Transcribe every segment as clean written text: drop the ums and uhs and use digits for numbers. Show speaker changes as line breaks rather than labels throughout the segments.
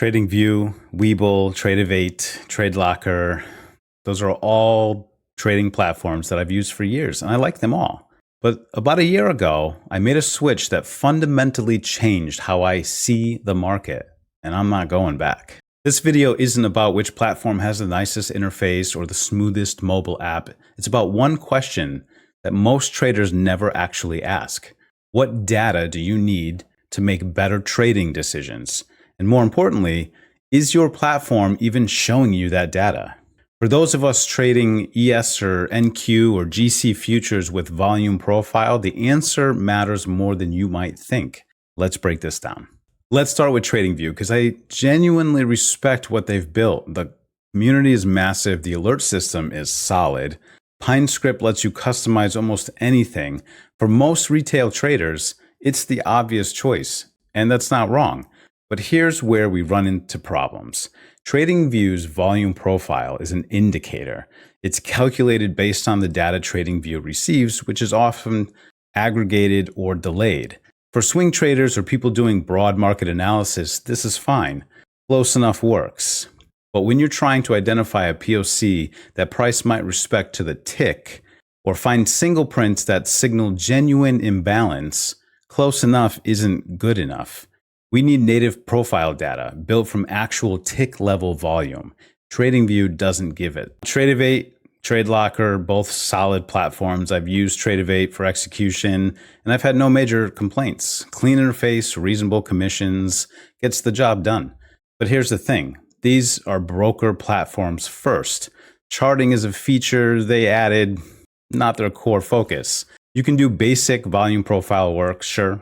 TradingView, Webull, Trade8, TradeLocker, those are all trading platforms that I've used for years, and I like them all. But about a year ago, I made a switch that fundamentally changed how I see the market, and I'm not going back. This video isn't about which platform has the nicest interface or the smoothest mobile app. It's about one question that most traders never actually ask. What data do you need to make better trading decisions? And more importantly, is your platform even showing you that data? For those of us trading ES or NQ or GC futures with volume profile, the answer matters more than you might think. Let's break this down. Let's start with TradingView because I genuinely respect what they've built. The community is massive. The alert system is solid. PineScript lets you customize almost anything. For most retail traders, it's the obvious choice, and that's not wrong. But here's where we run into problems. TradingView's volume profile is an indicator. It's calculated based on the data TradingView receives, which is often aggregated or delayed. For swing traders or people doing broad market analysis, this is fine. Close enough works. But when you're trying to identify a POC that price might respect to the tick, or find single prints that signal genuine imbalance, close enough isn't good enough. We need native profile data built from actual tick level volume. TradingView doesn't give it. Trade8, TradeLocker, both solid platforms. I've used Trade8 for execution, and I've had no major complaints. Clean interface, reasonable commissions, gets the job done. But here's the thing. These are broker platforms first. Charting is a feature they added, not their core focus. You can do basic volume profile work, sure,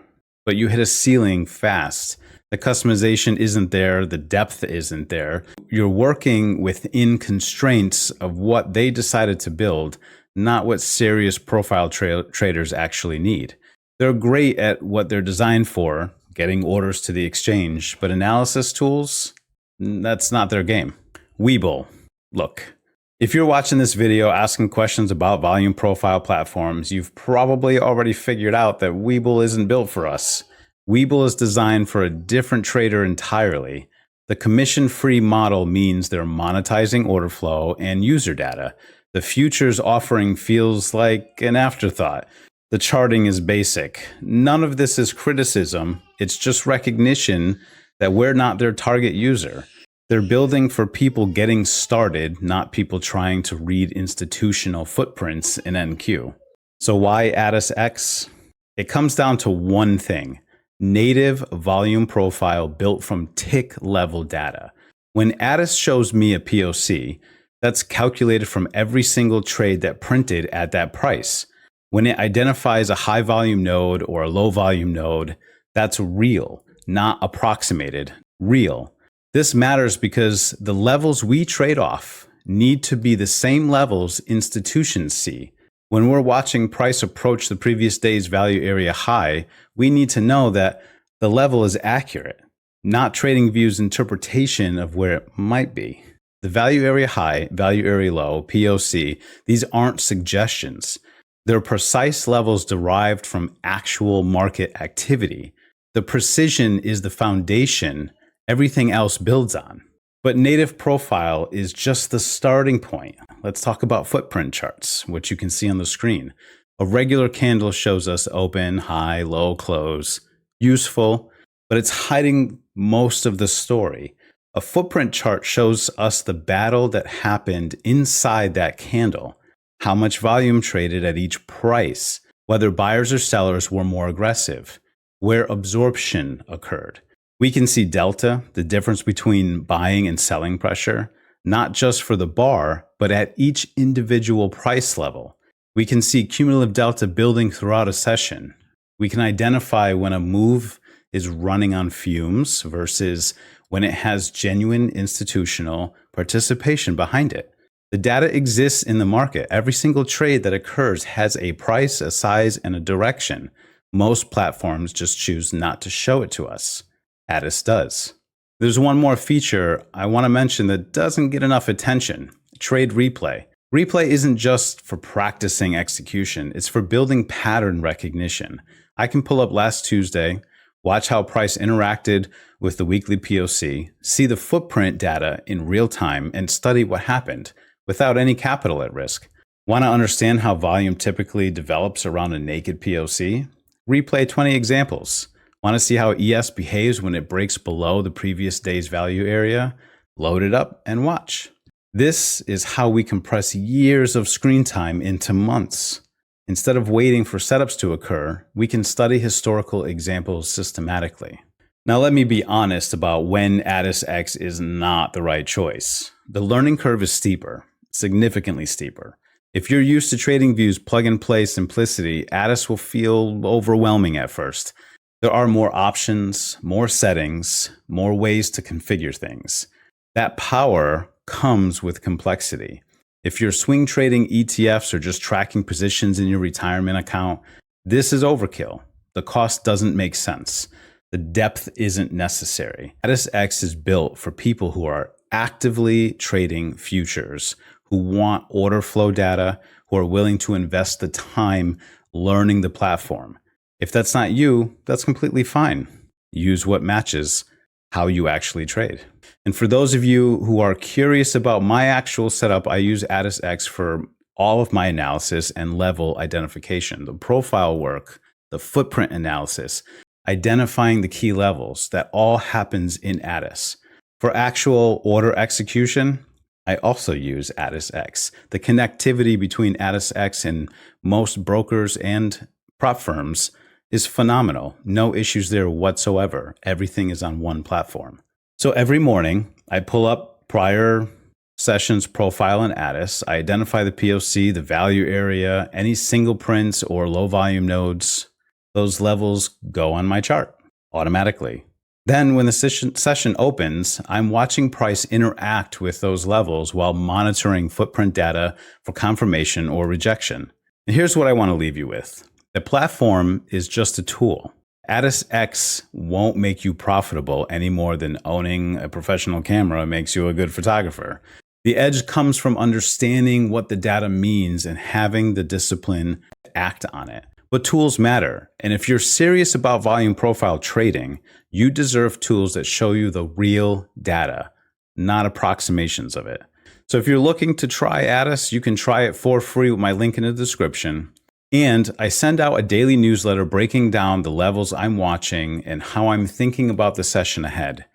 but you hit a ceiling fast. The customization isn't there, the depth isn't there. You're working within constraints of what they decided to build, not what serious profile traders actually need. They're great at what they're designed for, getting orders to the exchange, but analysis tools, that's not their game. Webull. Look, if you're watching this video asking questions about volume profile platforms, you've probably already figured out that Webull isn't built for us. Webull is designed for a different trader entirely. The commission-free model means they're monetizing order flow and user data. The futures offering feels like an afterthought. The charting is basic. None of this is criticism. It's just recognition that we're not their target user. They're building for people getting started, not people trying to read institutional footprints in NQ. So why ATAS X? It comes down to one thing. Native volume profile built from tick level data. When ATAS shows me a POC, that's calculated from every single trade that printed at that price. When it identifies a high volume node or a low volume node, that's real, not approximated, real. This matters because the levels we trade off need to be the same levels institutions see. When we're watching price approach the previous day's value area high, we need to know that the level is accurate, not TradingView's interpretation of where it might be. The value area high, value area low, POC, these aren't suggestions. They're precise levels derived from actual market activity. The precision is the foundation everything else builds on. But native profile is just the starting point. Let's talk about footprint charts, which you can see on the screen. A regular candle shows us open, high, low, close. Useful, but it's hiding most of the story. A footprint chart shows us the battle that happened inside that candle. How much volume traded at each price, whether buyers or sellers were more aggressive, where absorption occurred. We can see delta, the difference between buying and selling pressure, not just for the bar, but at each individual price level. We can see cumulative delta building throughout a session. We can identify when a move is running on fumes versus when it has genuine institutional participation behind it. The data exists in the market. Every single trade that occurs has a price, a size, and a direction. Most platforms just choose not to show it to us. ATAS does. There's one more feature I want to mention that doesn't get enough attention. Trade replay. Replay isn't just for practicing execution. It's for building pattern recognition. I can pull up last Tuesday Watch how price interacted with the weekly POC, see the footprint data in real time, and study what happened without any capital at risk. Want to understand how volume typically develops around a naked POC? Replay 20 examples. Want to see how ES behaves when it breaks below the previous day's value area? Load it up and watch. This is how we compress years of screen time into months. Instead of waiting for setups to occur, we can study historical examples systematically. Now let me be honest about when ATAS X is not the right choice. The learning curve is steeper, significantly steeper. If you're used to TradingView's plug-and-play simplicity, ATAS will feel overwhelming at first. There are more options, more settings, more ways to configure things. That power comes with complexity. If you're swing trading ETFs or just tracking positions in your retirement account, this is overkill. The cost doesn't make sense. The depth isn't necessary. ATAS X is built for people who are actively trading futures, who want order flow data, who are willing to invest the time learning the platform. If that's not you, that's completely fine. Use what matches how you actually trade. And for those of you who are curious about my actual setup, I use ATAS X for all of my analysis and level identification, the profile work, the footprint analysis, identifying the key levels. That all happens in ATAS. For actual order execution, I also use ATAS X. The connectivity between ATAS X and most brokers and prop firms is phenomenal. No issues there whatsoever. Everything is on one platform. So every morning, I pull up prior sessions profile in ATAS. I identify the POC, the value area, any single prints or low volume nodes. Those levels go on my chart automatically. Then when the session opens, I'm watching price interact with those levels while monitoring footprint data for confirmation or rejection. And here's what I want to leave you with. The platform is just a tool. ATAS X won't make you profitable any more than owning a professional camera makes you a good photographer. The edge comes from understanding what the data means and having the discipline to act on it. But tools matter. And if you're serious about volume profile trading, you deserve tools that show you the real data, not approximations of it. So if you're looking to try ATAS, you can try it for free with my link in the description. And I send out a daily newsletter breaking down the levels I'm watching and how I'm thinking about the session ahead.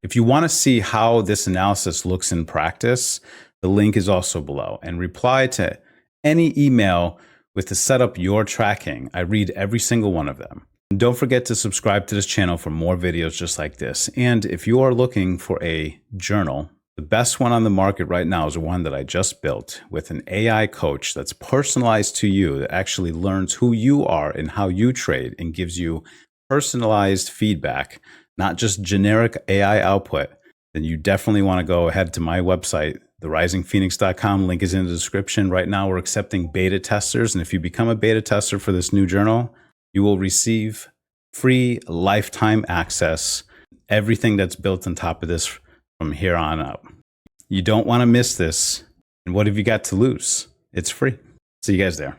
If you want to see how this analysis looks in practice, the link is also below. And reply to any email with the setup you're tracking. I read every single one of them. And don't forget to subscribe to this channel for more videos just like this. And if you are looking for a journal, the best one on the market right now is one that I just built with an AI coach that's personalized to you, that actually learns who you are and how you trade and gives you personalized feedback, not just generic AI output. Then you definitely want to go ahead to my website, therisingphoenix.com. Link is in the description. Right now, we're accepting beta testers. And if you become a beta tester for this new journal, you will receive free lifetime access, everything that's built on top of this from here on out. You don't want to miss this. And what have you got to lose? It's free. See you guys there.